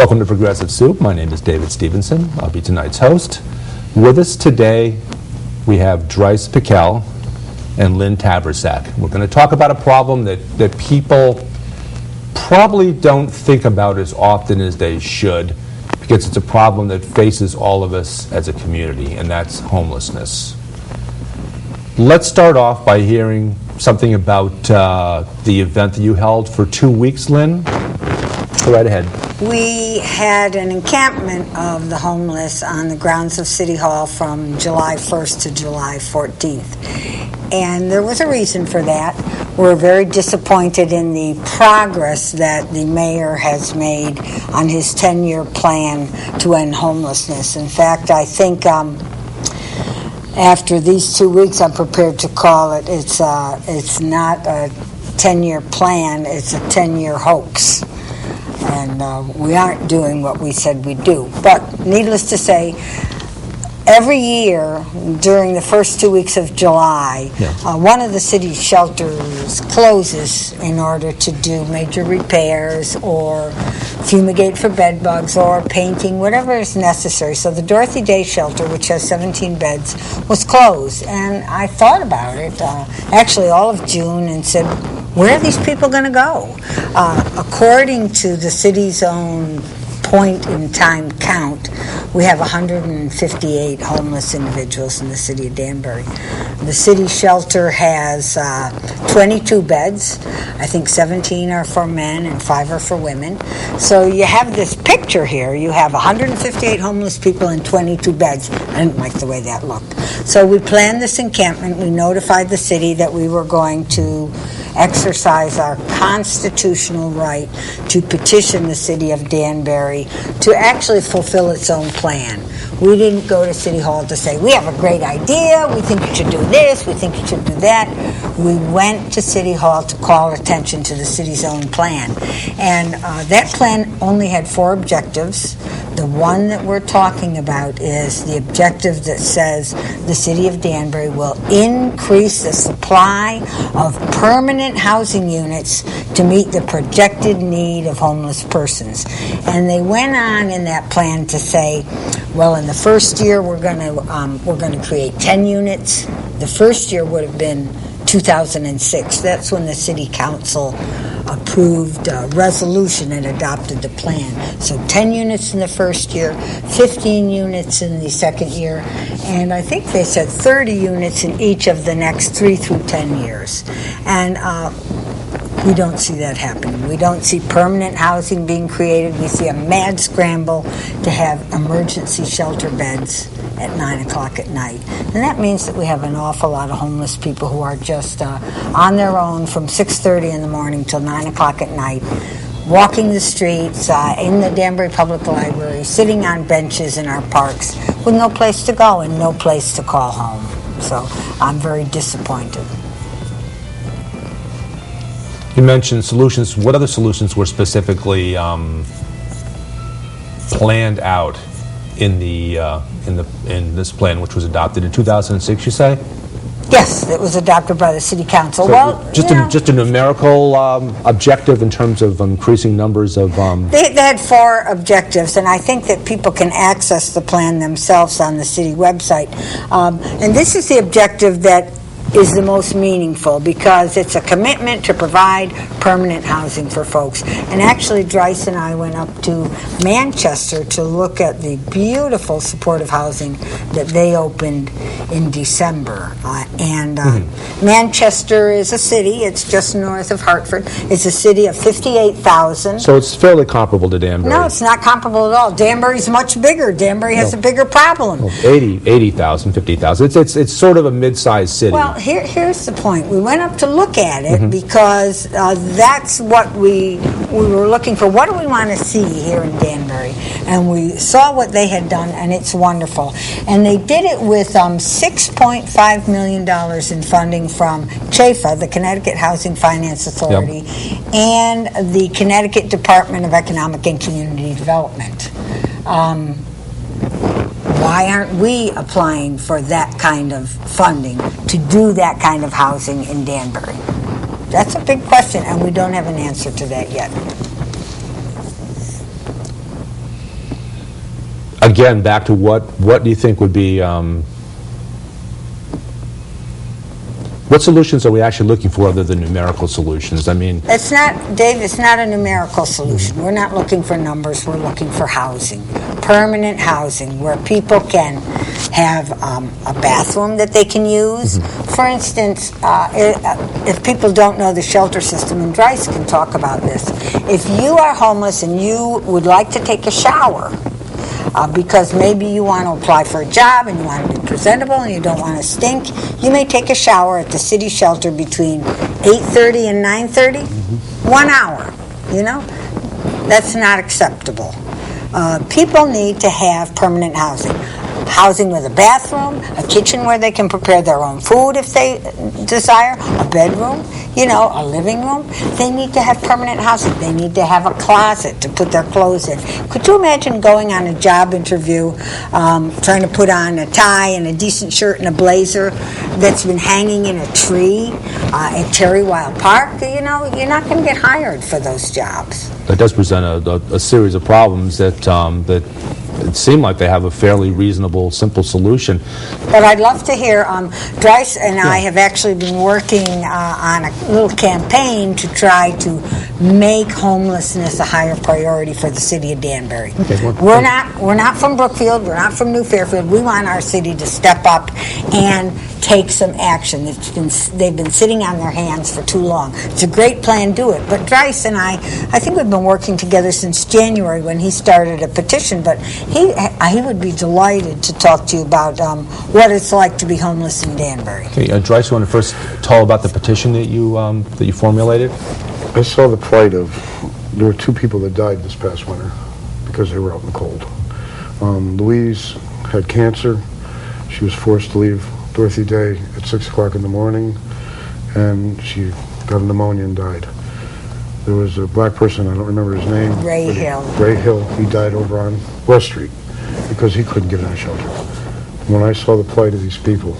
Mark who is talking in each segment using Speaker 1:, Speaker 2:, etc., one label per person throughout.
Speaker 1: Welcome to Progressive Soup. My name is David Stevenson. I'll be tonight's host. With us today, we have Drice Pickel and Lynn Taborsak. We're going to talk about a problem that people probably don't think about as often as they should, because it's a problem that faces all of us as a community, and that's homelessness. Let's start off by hearing something about the event that you held for 2 weeks, Lynn. Go right ahead.
Speaker 2: We had an encampment of the homeless on the grounds of City Hall from July 1st to July 14th. And there was a reason for that. We're very disappointed in the progress that the mayor has made on his 10-year plan to end homelessness. In fact, I think after these 2 weeks, I'm prepared to call it, it's not a 10-year plan, it's a 10-year hoax. And we aren't doing what we said we'd do. But needless to say, every year during the first 2 weeks of July, one of the city shelters closes in order to do major repairs or fumigate for bed bugs or painting, whatever is necessary. So the Dorothy Day shelter, which has 17 beds, was closed. And I thought about it actually all of June and said, where are these people going to go? According to the city's own point-in-time count, we have 158 homeless individuals in the city of Danbury. The city shelter has 22 beds. I think 17 are for men and 5 are for women. So you have this picture here. You have 158 homeless people and 22 beds. I didn't like the way that looked. So we planned this encampment. We notified the city that we were going to exercise our constitutional right to petition the city of Danbury to actually fulfill its own plan. We didn't go to City Hall to say, we have a great idea, we think you should do this, we think you should do that. We went to City Hall to call attention to the city's own plan. And that plan only had 4 objectives. The one that we're talking about is the objective that says the city of Danbury will increase the supply of permanent housing units to meet the projected need of homeless persons. And they went on in that plan to say, well, in the first year we're going to create 10 units. The first year would have been 2006. That's when the city council approved a resolution and adopted the plan. So 10 units in the first year, 15 units in the second year, and I think they said 30 units in each of the next 3 through 10 years. And we don't see that happening. We don't see permanent housing being created. We see a mad scramble to have emergency shelter beds at 9 o'clock at night. And that means that we have an awful lot of homeless people who are just on their own from 6:30 in the morning till 9 o'clock at night, walking the streets, in the Danbury Public Library, sitting on benches in our parks with no place to go and no place to call home. So I'm very disappointed.
Speaker 1: You mentioned solutions. What other solutions were specifically planned out in this plan, which was adopted in 2006? You say?
Speaker 2: Yes, it was adopted by the city council.
Speaker 1: So just a numerical objective in terms of increasing numbers of.
Speaker 2: They had 4 objectives, and I think that people can access the plan themselves on the city website. And this is the objective that is the most meaningful, because it's a commitment to provide permanent housing for folks. And actually, Drice and I went up to Manchester to look at the beautiful supportive housing that they opened in December. Manchester is a city. It's just north of Hartford. It's a city of 58,000.
Speaker 1: So it's fairly comparable to Danbury.
Speaker 2: No, it's not comparable at all. Danbury's much bigger. Danbury has a bigger problem.
Speaker 1: Well, 80,000, 50,000. It's sort of a mid-sized city.
Speaker 2: Well, here's the point. We went up to look at it because that's what we were looking for. What do we want to see here in Danbury? And we saw what they had done, and it's wonderful. And they did it with $6.5 million in funding from CHAFA, the Connecticut Housing Finance Authority, and the Connecticut Department of Economic and Community Development. Why aren't we applying for that kind of funding to do that kind of housing in Danbury? That's a big question, and we don't have an answer to that yet.
Speaker 1: again, back to what do you think would be, what solutions are we actually looking for other than numerical solutions? I mean,
Speaker 2: It's not, Dave, it's not a numerical solution. We're not looking for numbers, we're looking for housing. Permanent housing where people can have a bathroom that they can use. For instance, if people don't know the shelter system, and Drice can talk about this, if you are homeless and you would like to take a shower, because maybe you want to apply for a job and you want to be presentable and you don't want to stink, you may take a shower at the city shelter between 8:30 and 9:30. 1 hour, you know? That's not acceptable. People need to have permanent housing. Housing with a bathroom, a kitchen where they can prepare their own food if they desire, a bedroom, you know, a living room. They need to have permanent housing. They need to have a closet to put their clothes in. Could you imagine going on a job interview, trying to put on a tie and a decent shirt and a blazer that's been hanging in a tree at Cherry Wild Park? You know, you're not going to get hired for those jobs.
Speaker 1: that does present a series of problems that it seem like they have a fairly reasonable, simple solution.
Speaker 2: But I'd love to hear, Drice and I have actually been working on a little campaign to try to make homelessness a higher priority for the city of Danbury.
Speaker 1: Okay,
Speaker 2: We're not from Brookfield, we're not from New Fairfield. We want our city to step up and take some action. They've been sitting on their hands for too long. It's a great plan, do it. But Drice and I think we've been working together since January when he started a petition, but he would be delighted to talk to you about what it's like to be homeless in Danbury.
Speaker 1: Okay, Drice, you want to first tell about the petition that you formulated?
Speaker 3: I saw the plight of, there were 2 people that died this past winter because they were out in the cold. Louise had cancer. She was forced to leave Dorothy Day at 6 o'clock in the morning, and she got a pneumonia and died. There was a black person, I don't remember his name.
Speaker 2: Ray Hill.
Speaker 3: Ray Hill, he died over on West Street because he couldn't get in a shelter. When I saw the plight of these people,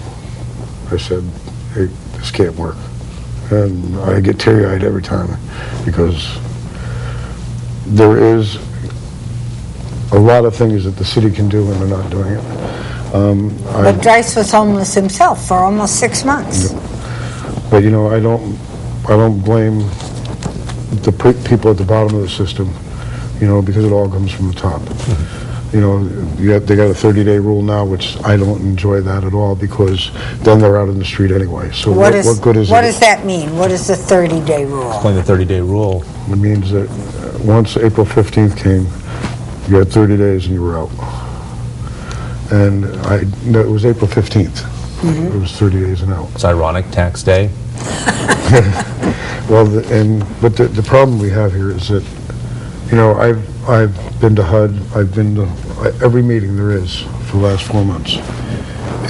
Speaker 3: I said, hey, this can't work. And I get teary-eyed every time because there is a lot of things that the city can do and they're not doing it.
Speaker 2: But Drice was homeless himself for almost 6 months.
Speaker 3: But you know, I don't blame the people at the bottom of the system, you know, because it all comes from the top. You know, they got a 30-day rule now, which I don't enjoy that at all because then they're out in the street anyway. So what good is it?
Speaker 2: What does that mean? What is the 30-day rule?
Speaker 1: Explain the 30-day rule.
Speaker 3: It means that once April 15th came, you had 30 days and you were out. And no, it was April 15th. It was 30 days and out.
Speaker 1: It's ironic, tax day.
Speaker 3: Well, but the problem we have here is that, you know, I've been to HUD, I've been to every meeting there is for the last 4 months,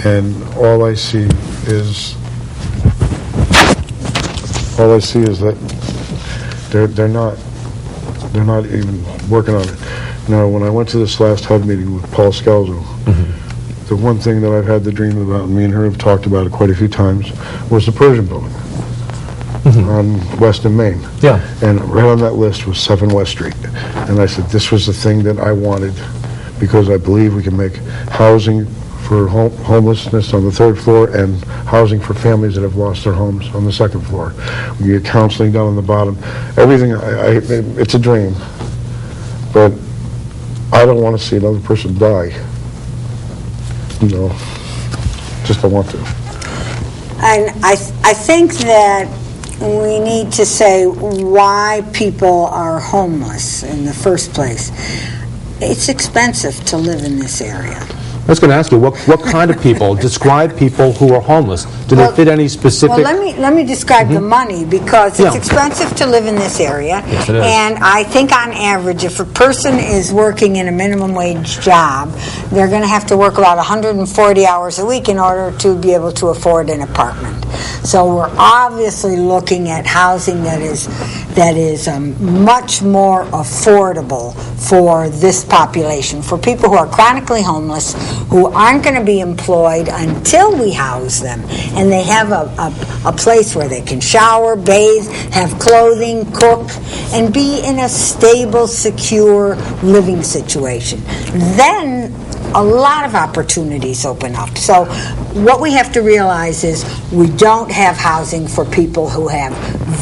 Speaker 3: and all I see is that they're not even working on it. Now, when I went to this last HUD meeting with Paul Scalzo, the one thing that I've had the dream about, and me and her have talked about it quite a few times, was the Persian building on West and Main.
Speaker 1: Yeah.
Speaker 3: And right on that list was 7 West Street. And I said, this was the thing that I wanted because I believe we can make housing for homelessness on the 3rd floor and housing for families that have lost their homes on the 2nd floor. We get counseling down on the bottom. Everything, it's a dream. But I don't want to see another person die. You know, just don't want to.
Speaker 2: And I think that we need to say why people are homeless in the first place. It's expensive to live in this area.
Speaker 1: I was going to ask you, what kind of people? Describe people who are homeless. Do they fit any specific...
Speaker 2: Well, let me describe the money, because it's expensive to live in this area.
Speaker 1: Yes, it is.
Speaker 2: And I think on average, if a person is working in a minimum wage job, they're going to have to work about 140 hours a week in order to be able to afford an apartment. So we're obviously looking at housing that is much more affordable for this population, for people who are chronically homeless, who aren't going to be employed until we house them, and they have a place where they can shower, bathe, have clothing, cook, and be in a stable, secure living situation. Then a lot of opportunities open up. So what we have to realize is we don't have housing for people who have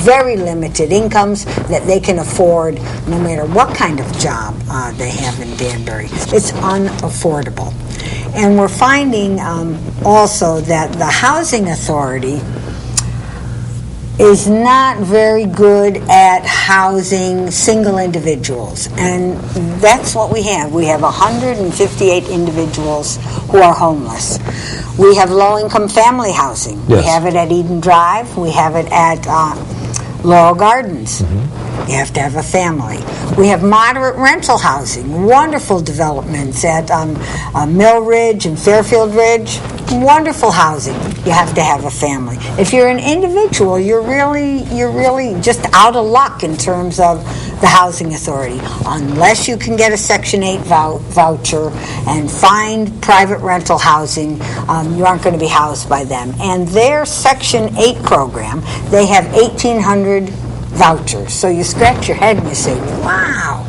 Speaker 2: very limited incomes that they can afford no matter what kind of job they have in Danbury. It's unaffordable. And we're finding also that the housing authority is not very good at housing single individuals. And that's what we have. We have 158 individuals who are homeless. We have low-income family housing.
Speaker 1: Yes.
Speaker 2: We have it at Eden Drive. We have it at Laurel Gardens. You have to have a family. We have moderate rental housing, wonderful developments at Mill Ridge and Fairfield Ridge. Wonderful housing. You have to have a family. If you're an individual, you're really just out of luck in terms of the housing authority. Unless you can get a Section 8 voucher and find private rental housing, you aren't going to be housed by them. And their Section 8 program, they have 1,800 vouchers. So you scratch your head and you say, wow,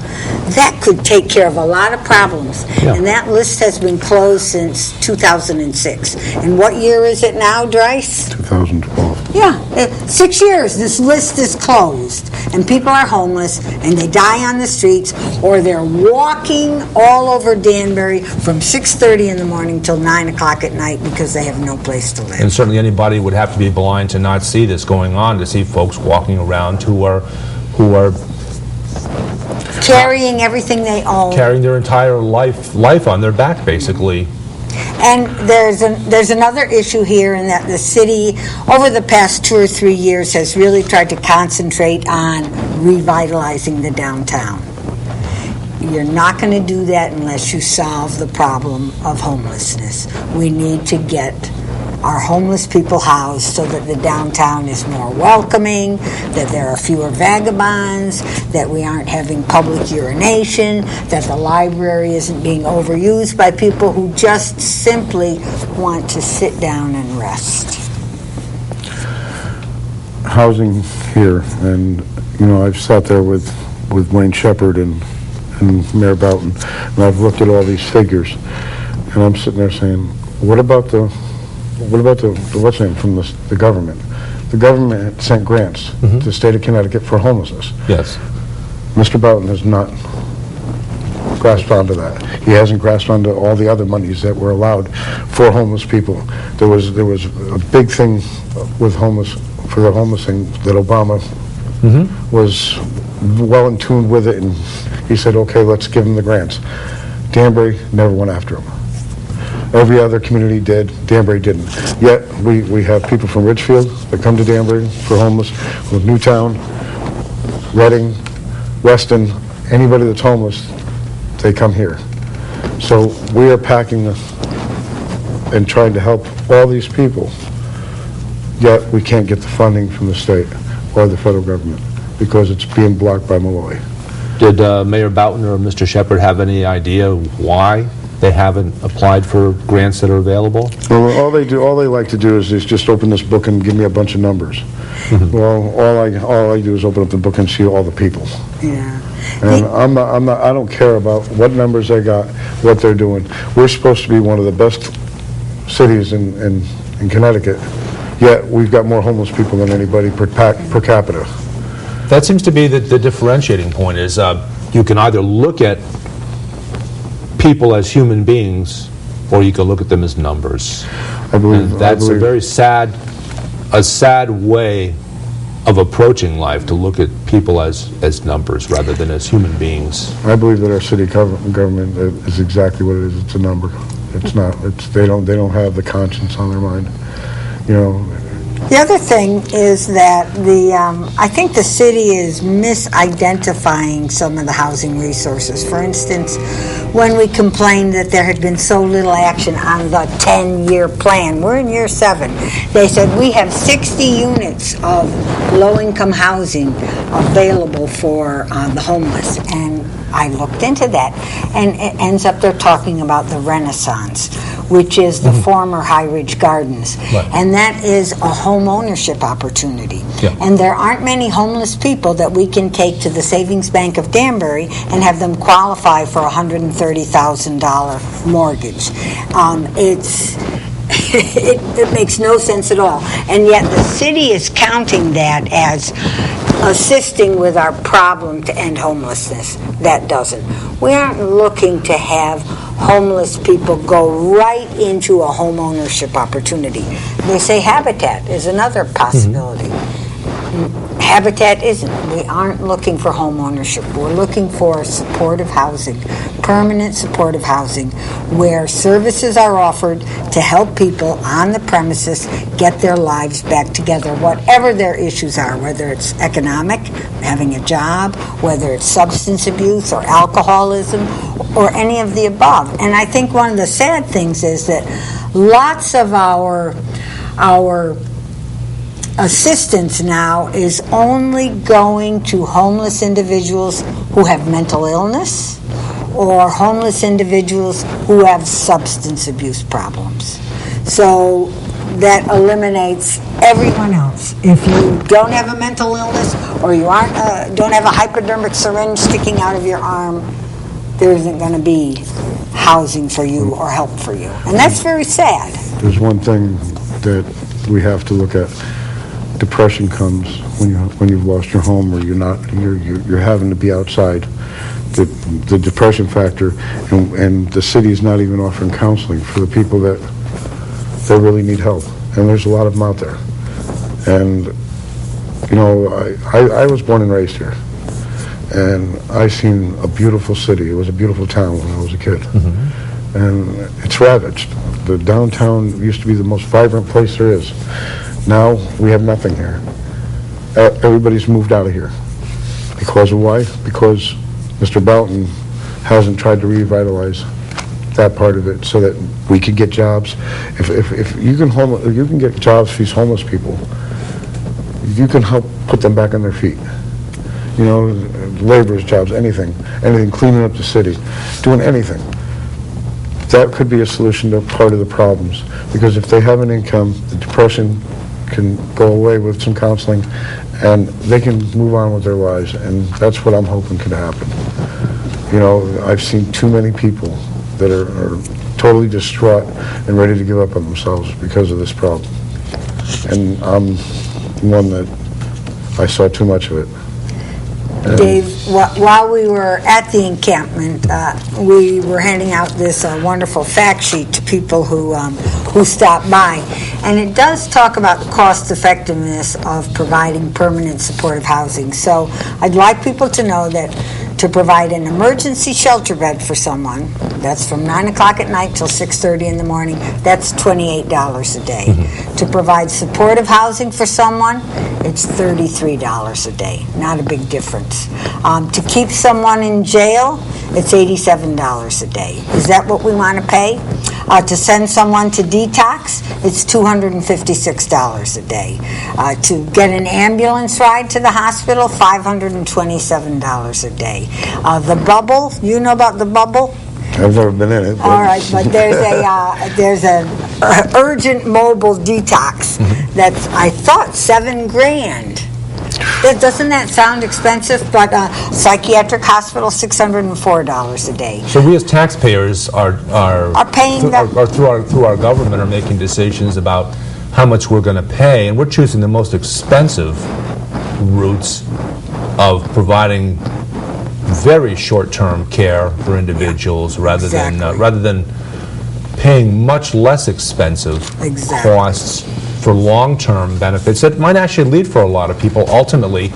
Speaker 2: that could take care of a lot of problems.
Speaker 1: Yeah.
Speaker 2: And that list has been closed since 2006. And what year is it now, Drice?
Speaker 3: 2012.
Speaker 2: Yeah, 6 years. This list is closed. And people are homeless, and they die on the streets, or they're walking all over Danbury from 6:30 in the morning till 9 o'clock at night because they have no place to live.
Speaker 1: And certainly anybody would have to be blind to not see this going on, to see folks walking around who are
Speaker 2: Carrying everything they own.
Speaker 1: carrying their entire life on their back, basically.
Speaker 2: And there's another issue here in that the city, over the past 2 or 3 years, has really tried to concentrate on revitalizing the downtown. You're not going to do that unless you solve the problem of homelessness. We need to get our homeless people housed so that the downtown is more welcoming, that there are fewer vagabonds, that we aren't having public urination, that the library isn't being overused by people who just simply want to sit down and rest.
Speaker 3: Housing here, and I've sat there with Wayne Shepherd and Mayor Boughton, and I've looked at all these figures, and I'm sitting there saying, what about the what's name from the government? The government sent grants to the state of Connecticut for homelessness.
Speaker 1: Yes.
Speaker 3: Mr. Boughton has not grasped onto that. He hasn't grasped onto all the other monies that were allowed for homeless people. There was a big thing with the homeless thing that Obama was well in tune with it, and he said, okay, let's give him the grants. Danbury never went after him. Every other community did. Danbury didn't. Yet we have people from Ridgefield that come to Danbury for homeless, with Newtown, Reading, Weston, anybody that's homeless, they come here. So we are packing and trying to help all these people, yet we can't get the funding from the state or the federal government because it's being blocked by Malloy.
Speaker 1: Did Mayor Boughton or Mr. Shepherd have any idea why they haven't applied for grants that are available?
Speaker 3: Well, all they like to do is just open this book and give me a bunch of numbers. Well, all I do is open up the book and see all the people.
Speaker 2: Yeah.
Speaker 3: And I don't care about what numbers they got, what they're doing. We're supposed to be one of the best cities in Connecticut, yet we've got more homeless people than anybody per capita.
Speaker 1: That seems to be the differentiating point, is you can either look at people as human beings, or you can look at them as numbers.
Speaker 3: I believe
Speaker 1: And that's a very sad way of approaching life, to look at people as numbers rather than as human beings.
Speaker 3: I believe that our city government is exactly what it is. It's a number. It's not. They don't have the conscience on their mind.
Speaker 2: The other thing is that I think the city is misidentifying some of the housing resources. For instance, when we complained that there had been so little action on the 10-year plan, we're in year 7. They said we have 60 units of low-income housing available for the homeless, and I looked into that, and it ends up they're talking about the Renaissance. which is the former High Ridge Gardens.
Speaker 1: Right.
Speaker 2: And that is a home ownership opportunity.
Speaker 1: Yeah.
Speaker 2: And there aren't many homeless people that we can take to the Savings Bank of Danbury and have them qualify for a $130,000 mortgage. It makes no sense at all. And yet the city is counting that as assisting with our problem to end homelessness. That doesn't. We aren't looking to have homeless people go right into a home ownership opportunity. They say Habitat is another possibility. Habitat isn't. We aren't looking for home ownership. We're looking for supportive housing, permanent supportive housing, where services are offered to help people on the premises get their lives back together, whatever their issues are, whether it's economic, having a job, whether it's substance abuse or alcoholism, or any of the above. And I think one of the sad things is that lots of our assistance now is only going to homeless individuals who have mental illness or homeless individuals who have substance abuse problems. So that eliminates everyone else. If you don't have a mental illness or you don't have a hypodermic syringe sticking out of your arm, there isn't going to be housing for you or help for you. And that's very sad.
Speaker 3: There's one thing that we have to look at. Depression comes when you've lost your home or you're having to be outside. The depression factor, and the city is not even offering counseling for the people that really need help. And there's a lot of them out there. And I was born and raised here, and I seen a beautiful city. It was a beautiful town when I was a kid, and it's ravaged. The downtown used to be the most vibrant place there is. Now we have nothing here. Everybody's moved out of here. Because of why? Because Mr. Boughton hasn't tried to revitalize that part of it so that we could get jobs. If you can get jobs for these homeless people, you can help put them back on their feet. Laborers' jobs, anything, cleaning up the city, doing anything. That could be a solution to part of the problems. Because if they have an income, the depression can go away with some counseling, and they can move on with their lives, and that's what I'm hoping could happen. I've seen too many people that are totally distraught and ready to give up on themselves because of this problem. And I'm one that I saw too much of it.
Speaker 2: Dave, while we were at the encampment, we were handing out this wonderful fact sheet to people who stopped by, and it does talk about the cost effectiveness of providing permanent supportive housing. So I'd like people to know that to provide an emergency shelter bed for someone, that's from 9 o'clock at night till 6:30 in the morning, that's $28 a day. To provide supportive housing for someone, it's $33 a day. Not a big difference. To keep someone in jail, it's $87 a day. Is that what we want to pay? To send someone to detox, it's $256 a day. To get an ambulance ride to the hospital, $527 a day. The bubble, you know about the bubble?
Speaker 3: I've never been in it.
Speaker 2: All right, but there's a urgent mobile detox that's, I thought, $7,000. Doesn't that sound expensive? But psychiatric hospital, $604 a day.
Speaker 1: So we as taxpayers are
Speaker 2: paying
Speaker 1: through our government are making decisions about how much we're going to pay, and we're choosing the most expensive routes of providing very short-term care for individuals rather than paying much less expensive costs for long-term benefits that might actually lead for a lot of people ultimately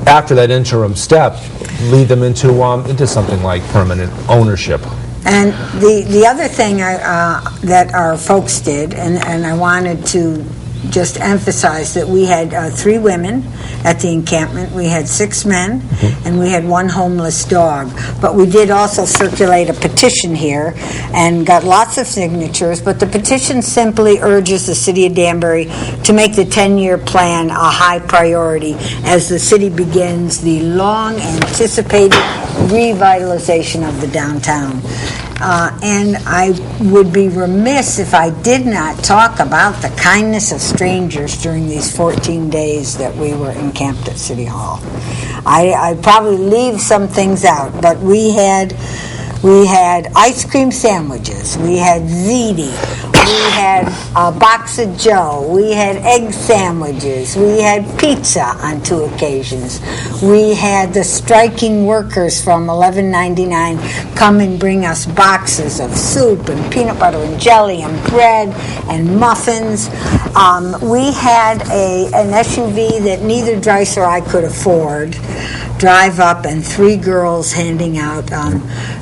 Speaker 1: after that interim step lead them into something like permanent ownership.
Speaker 2: And the other thing that our folks did, and I wanted to just emphasize that we had 3 women at the encampment, we had 6 men, and we had 1 homeless dog. But we did also circulate a petition here and got lots of signatures, but the petition simply urges the city of Danbury to make the 10-year plan a high priority as the city begins the long-anticipated revitalization of the downtown. And I would be remiss if I did not talk about the kindness of strangers during these 14 days that we were encamped at City Hall. I probably leave some things out, but we had ice cream sandwiches, we had ziti, we had a box of Joe, we had egg sandwiches, we had pizza on 2 occasions. We had the striking workers from 1199 come and bring us boxes of soup and peanut butter and jelly and bread and muffins. We had an SUV that neither Drice or I could afford, drive up, and 3 girls handing out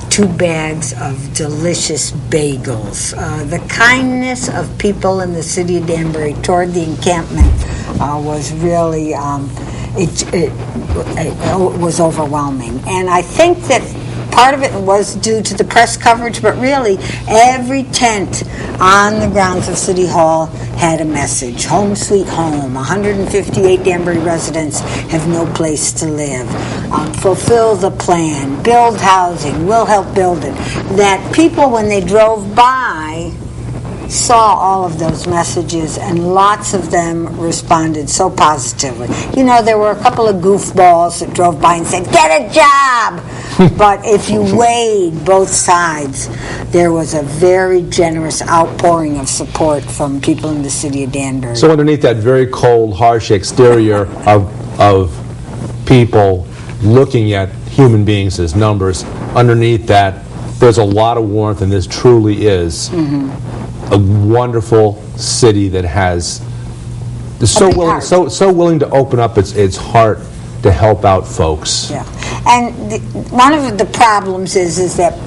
Speaker 2: 2 bags of delicious bagels. The kindness of people in the city of Danbury toward the encampment was really, it was overwhelming. And I think that part of it was due to the press coverage, but really every tent on the grounds of City Hall had a message. Home sweet home. 158 Danbury residents have no place to live. Fulfill the plan. Build housing. We'll help build it. That people, when they drove by, saw all of those messages, and lots of them responded so positively. You know, there were a couple of goofballs that drove by and said, "Get a job!" But if you weighed both sides, there was a very generous outpouring of support from people in the city of Danbury.
Speaker 1: So underneath that very cold, harsh exterior of people looking at human beings as numbers, underneath that, there's a lot of warmth, and this truly is a wonderful city that is so willing to open up its heart to help out folks.
Speaker 2: Yeah, and one of the problems is that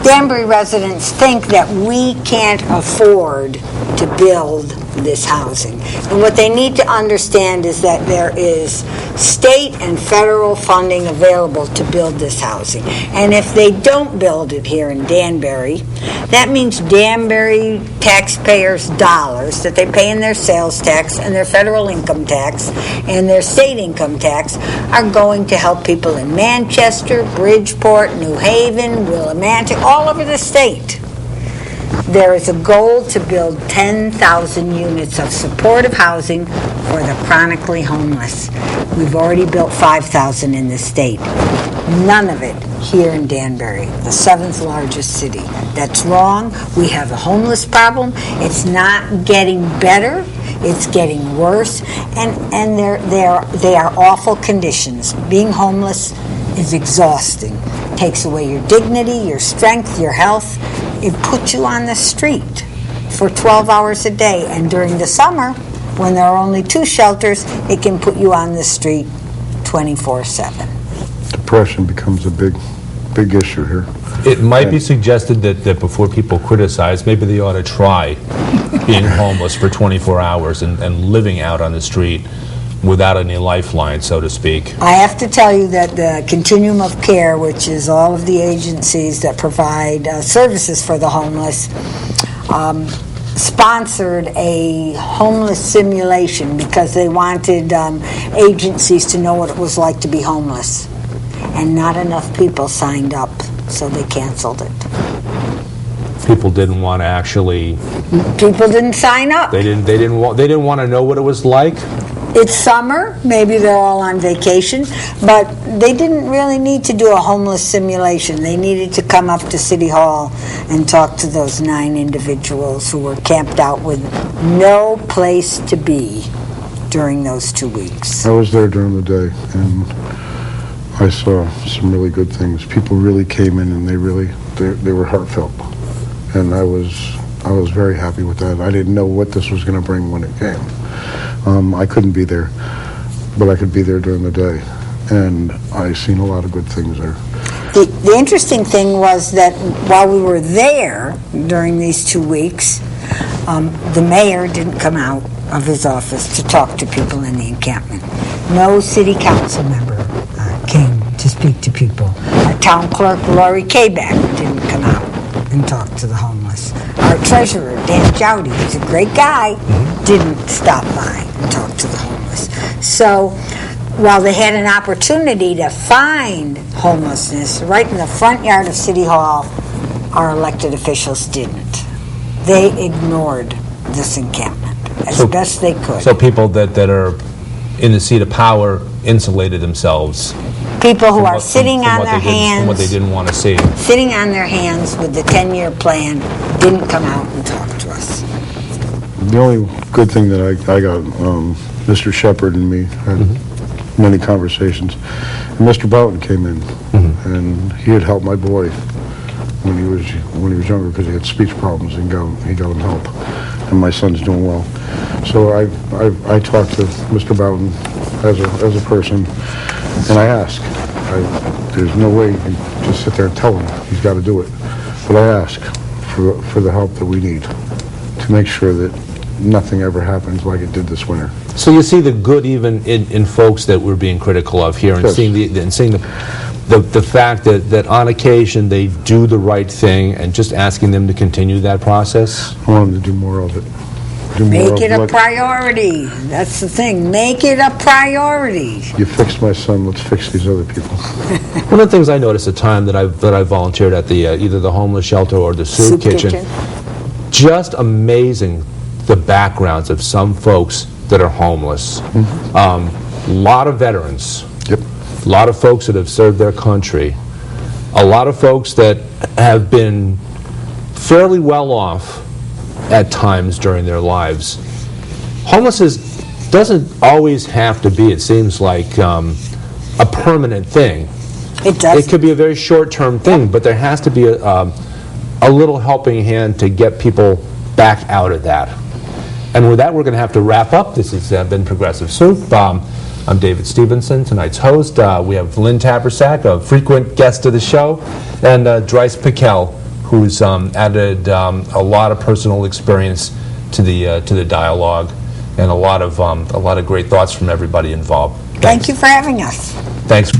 Speaker 2: Danbury residents think that we can't afford to build this housing. And what they need to understand is that there is state and federal funding available to build this housing. And if they don't build it here in Danbury, that means Danbury taxpayers' dollars that they pay in their sales tax and their federal income tax and their state income tax are going to help people in Manchester, Bridgeport, New Haven, Willimantic, all over the state. There is a goal to build 10,000 units of supportive housing for the chronically homeless. We've already built 5,000 in the state. None of it here in Danbury, the 7th largest city. That's wrong. We have a homeless problem. It's not getting better. It's getting worse. And they are awful conditions. Being homeless is exhausting. It takes away your dignity, your strength, your health. It puts you on the street for 12 hours a day. And during the summer, when there are only 2 shelters, it can put you on the street 24/7.
Speaker 3: Depression becomes a big issue here.
Speaker 1: It might be suggested that before people criticize, maybe they ought to try being homeless for 24 hours and living out on the street without any lifeline, so to speak.
Speaker 2: I have to tell you that the Continuum of Care, which is all of the agencies that provide services for the homeless, sponsored a homeless simulation because they wanted agencies to know what it was like to be homeless. And not enough people signed up, so they canceled it.
Speaker 1: People didn't want to actually.
Speaker 2: People didn't sign up.
Speaker 1: They didn't want to know what it was like.
Speaker 2: It's summer, maybe they're all on vacation, but they didn't really need to do a homeless simulation. They needed to come up to City Hall and talk to those 9 individuals who were camped out with no place to be during those 2 weeks.
Speaker 3: I was there during the day, and I saw some really good things. People really came in, and they were heartfelt, and I was very happy with that. I didn't know what this was going to bring when it came. I couldn't be there, but I could be there during the day, and I seen a lot of good things there.
Speaker 2: The interesting thing was that while we were there during these 2 weeks, the mayor didn't come out of his office to talk to people in the encampment. No city council member came to speak to people. Our town clerk, Laurie Kabak, didn't come out and talk to the homeless. Our treasurer, Dan Jowdy, who's a great guy, didn't stop by and talk to the homeless. So while they had an opportunity to find homelessness right in the front yard of City Hall, our elected officials didn't. They ignored this encampment as
Speaker 1: So-
Speaker 2: best they could.
Speaker 1: So people that are in the seat of power insulated themselves
Speaker 2: People who
Speaker 1: from
Speaker 2: are
Speaker 1: what-
Speaker 2: sitting
Speaker 1: from
Speaker 2: on
Speaker 1: what
Speaker 2: their
Speaker 1: they didn't- from what they
Speaker 2: hands,
Speaker 1: didn't want to see.
Speaker 2: sitting on their hands with the 10-year plan, didn't come out and talk to us.
Speaker 3: The only good thing that I got, Mr. Shepherd and me had many conversations. And Mr. Boughton came in, and he had helped my boy when he was younger because he had speech problems, and he got him help. And my son's doing well. So I talked to Mr. Boughton as a person, and I asked. There's no way you can just sit there and tell him he's got to do it. But I ask for the help that we need to make sure that nothing ever happens like it did this winter.
Speaker 1: So you see the good even in folks that we're being critical of here, and
Speaker 3: Yes.
Speaker 1: seeing the fact that on occasion they do the right thing, and just asking them to continue that process.
Speaker 3: I want them to do more of it. Do more
Speaker 2: Make
Speaker 3: of
Speaker 2: it a
Speaker 3: what-
Speaker 2: priority. That's the thing. Make it a priority.
Speaker 3: You fixed my son, let's fix these other people.
Speaker 1: One of the things I noticed at the time that I volunteered at the either the homeless shelter or the soup kitchen, just amazing the backgrounds of some folks that are homeless. A lot of veterans.
Speaker 3: Yep.
Speaker 1: A lot of folks that have served their country. A lot of folks that have been fairly well off at times during their lives. Homelessness doesn't always have to be, it seems like, a permanent thing.
Speaker 2: It does.
Speaker 1: It could be a very short-term thing, but there has to be a little helping hand to get people back out of that. And with that, we're going to have to wrap up. This has been Progressive Soup. I'm David Stevenson, tonight's host. We have Lynn Taborsak, a frequent guest of the show, and Drice Pickel, who's added a lot of personal experience to the dialogue, and a lot of great thoughts from everybody involved.
Speaker 2: Thank you for having us.
Speaker 1: Thanks.